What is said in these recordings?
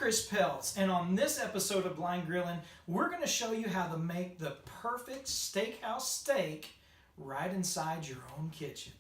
Chris Peltz, and on this episode of Blind Grilling, we're going to show you how to make the perfect steakhouse steak right inside your own kitchen.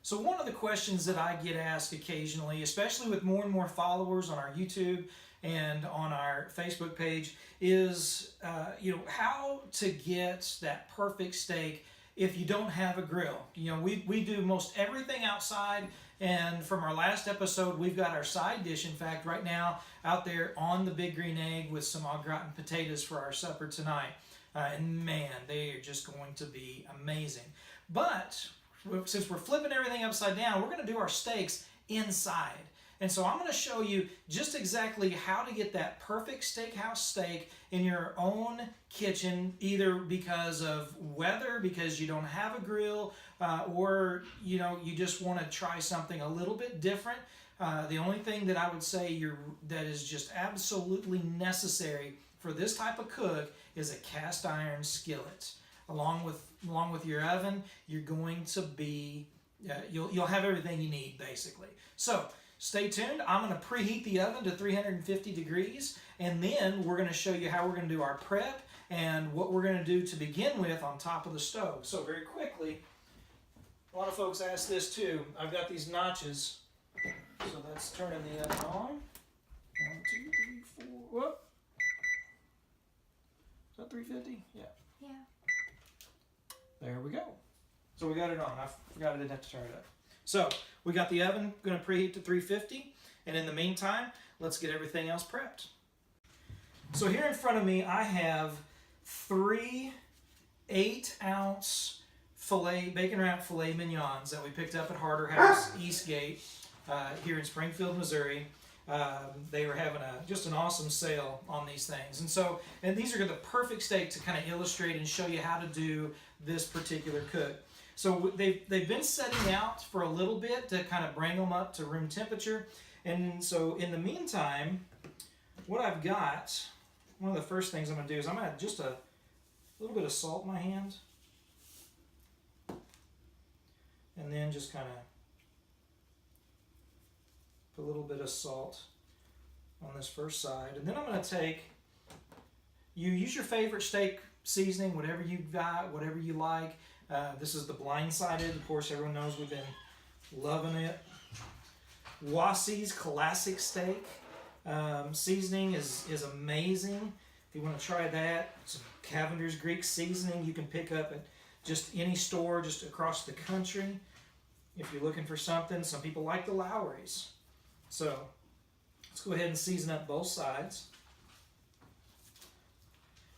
So one of the questions that I get asked occasionally, especially with more and more followers on our YouTube and on our Facebook page, is how to get that perfect steak if you don't have a grill. We do most everything outside, and from our last episode, we've got our side dish, in fact, right now out there on the big green egg with some au gratin potatoes for our supper tonight. And man, they are just going to be amazing. But since we're flipping everything upside down, we're going to do our steaks inside. And so I'm going to show you just exactly how to get that perfect steakhouse steak in your own kitchen, either because of weather, because you don't have a grill, or you just want to try something a little bit different. The only thing that I would say that is just absolutely necessary for this type of cook is a cast iron skillet. Along with your oven, you're going to be you'll have everything you need basically. So stay tuned. I'm going to preheat the oven to 350 degrees, and then we're going to show you how we're going to do our prep and what we're going to do to begin with on top of the stove. So very quickly, a lot of folks ask this too. I've got these notches, so that's turning the oven on. 1, 2, 3, 4. Whoop. Is that 350? Yeah. Yeah. There we go. So we got it on. I forgot I didn't have to turn it up. So we got the oven going to preheat to 350, and in the meantime, let's get everything else prepped. So here in front of me, I have 3 8-ounce bacon wrapped filet mignons that we picked up at Harder House Eastgate here in Springfield, Missouri. They were having just an awesome sale on these things, and these are the perfect steak to kind of illustrate and show you how to do this particular cook. So they've been setting out for a little bit to kind of bring them up to room temperature. And so in the meantime, what I've got, one of the first things I'm going to do is I'm going to add just a little bit of salt in my hand. And then just kind of put a little bit of salt on this first side. And then I'm going to you use your favorite steak seasoning, whatever you've got, whatever you like. This is the Blindsided. Of course, everyone knows we've been loving it. Wassey's Classic Steak seasoning is amazing. If you want to try that, some Cavender's Greek seasoning you can pick up at just any store just across the country. If you're looking for something, some people like the Lowry's. So let's go ahead and season up both sides.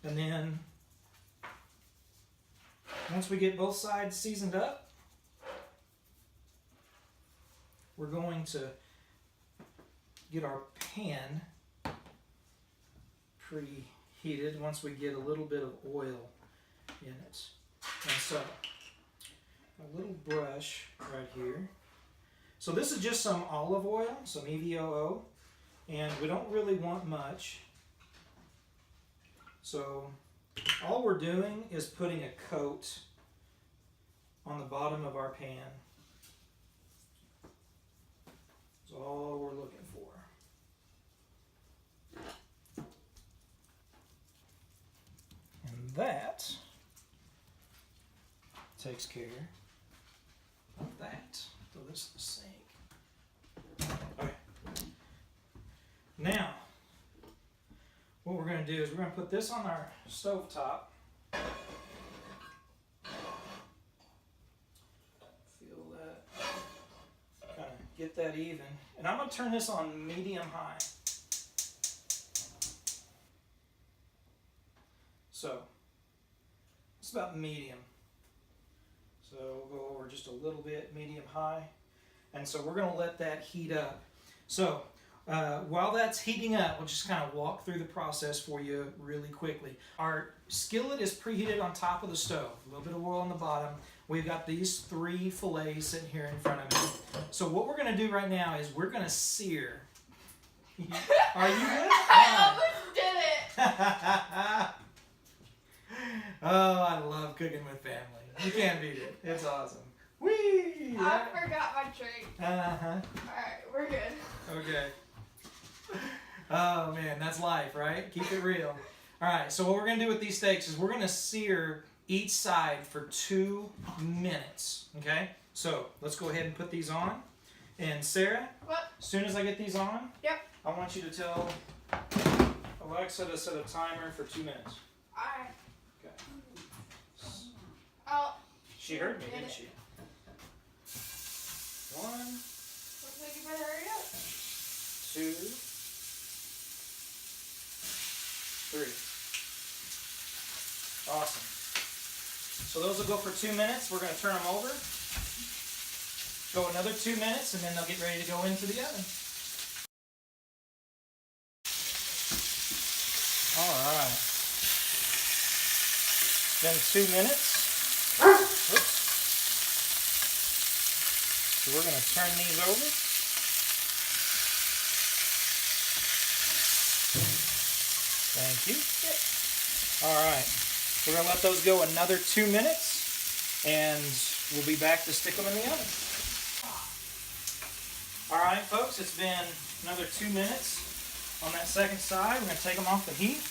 And then once we get both sides seasoned up, we're going to get our pan preheated once we get a little bit of oil in it. And so a little brush right here. So this is just some olive oil, some EVOO, and we don't really want much. So all we're doing is putting a coat on the bottom of our pan. That's all we're looking for. And that takes care of that. So this is the sink. Okay. Now, what we're going to do is we're going to put this on our stove top. Feel that. Kind of get that even. And I'm going to turn this on medium-high. So, it's about medium. So we'll go over just a little bit, medium-high. And so we're going to let that heat up. So, while that's heating up, we'll just kind of walk through the process for you really quickly. Our skillet is preheated on top of the stove. A little bit of oil on the bottom. We've got these 3 fillets sitting here in front of me. So what we're going to do right now is we're going to sear. Are you good? I almost did it. Oh, I love cooking with family. You can't beat it. It's awesome. Whee! I forgot my trick. Uh-huh. Alright, we're good. Okay. Oh man, that's life, right? Keep it real. All right, so what we're gonna do with these steaks is we're gonna sear each side for 2 minutes. Okay? So let's go ahead and put these on. And Sarah, What? as soon as I get these on, Yep. I want you to tell Alexa to set a timer for 2 minutes. Alright. Okay. Oh. She heard me, Did didn't it. she? 1, Looks like you better hurry up. 2, 3. Awesome. So those will go for 2 minutes. We're going to turn them over. Go another 2 minutes, and then they'll get ready to go into the oven. All right. Then 2 minutes. Oops. So we're going to turn these over. Thank you. All right. We're going to let those go another 2 minutes, and we'll be back to stick them in the oven. All right, folks, it's been another 2 minutes on that second side. We're going to take them off the heat.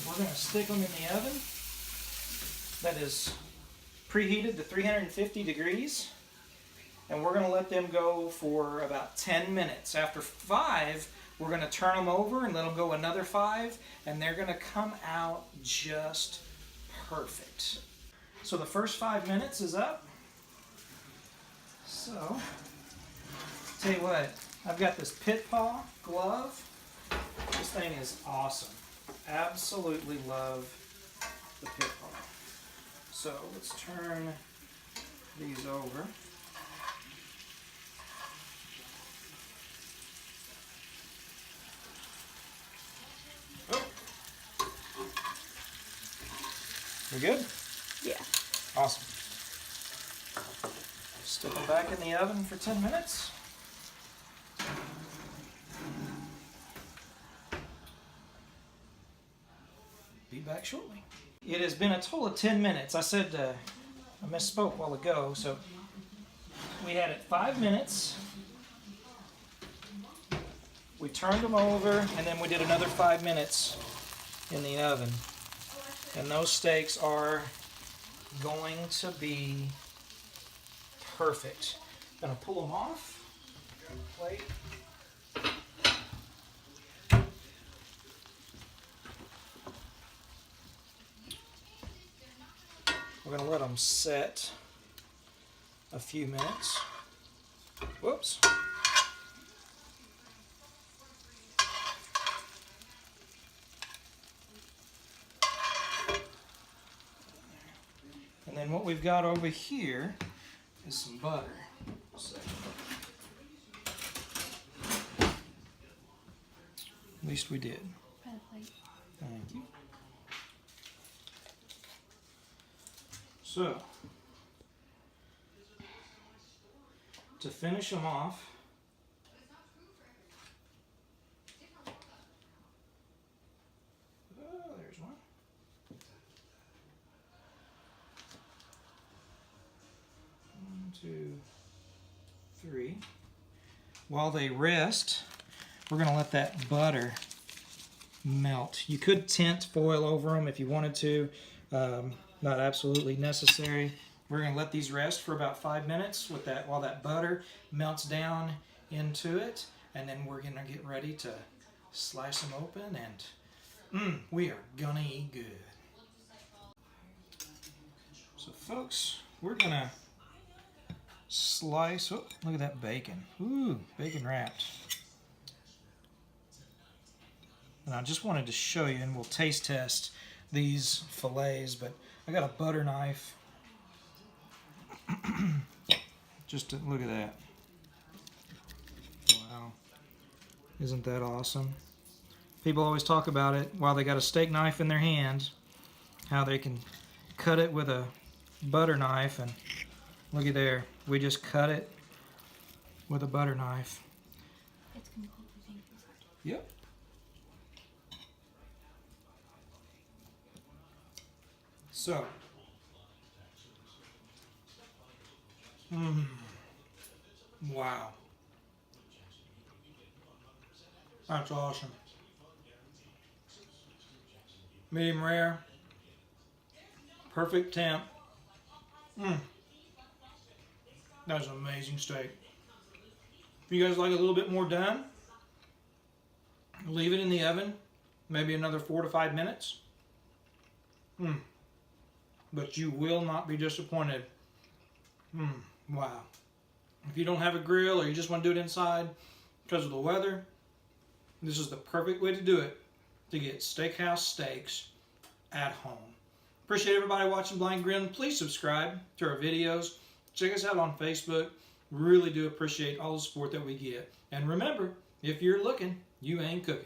We're going to stick them in the oven. That is preheated to 350 degrees. And we're going to let them go for about 10 minutes. After 5, we're going to turn them over and let them go another 5. And they're going to come out just perfect. So the first 5 minutes is up. So, tell you what, I've got this Pit Paw glove. This thing is awesome. Absolutely love the Pit Paw. So let's turn these over. Oh. We good? Yeah. Awesome. Stick them back in the oven for 10 minutes. Be back shortly. It has been a total of 10 minutes. I said, I misspoke a while ago, so we had it 5 minutes. We turned them over, and then we did another 5 minutes in the oven. And those steaks are going to be perfect. I'm going to pull them off. Grab a plate. We're going to let them set a few minutes. Whoops. And then what we've got over here is some butter. So, at least we did. Thank you. So, to finish them off, there's one. 1, 2, 3. While they rest, we're going to let that butter melt. You could tint foil over them if you wanted to. Not absolutely necessary. We're going to let these rest for about 5 minutes with that while that butter melts down into it, and then we're going to get ready to slice them open, and we are gonna eat good. So folks, we're gonna slice. Oh, look at that bacon. Ooh, bacon wrapped. And I just wanted to show you, and we'll taste test these fillets, but I got a butter knife. Just to look at that. Wow. Isn't that awesome? People always talk about it while they got a steak knife in their hand, how they can cut it with a butter knife, and looky there, we just cut it with a butter knife. It's completely inside. Yep. So, wow. That's awesome. Medium rare. Perfect temp. That's an amazing steak. If you guys like a little bit more done, leave it in the oven, maybe another 4 to 5 minutes. But you will not be disappointed. Wow. If you don't have a grill or you just want to do it inside because of the weather, this is the perfect way to do it, to get steakhouse steaks at home. Appreciate everybody watching Blind Grilling. Please subscribe to our videos. Check us out on Facebook. Really do appreciate all the support that we get. And remember, if you're looking, you ain't cooking.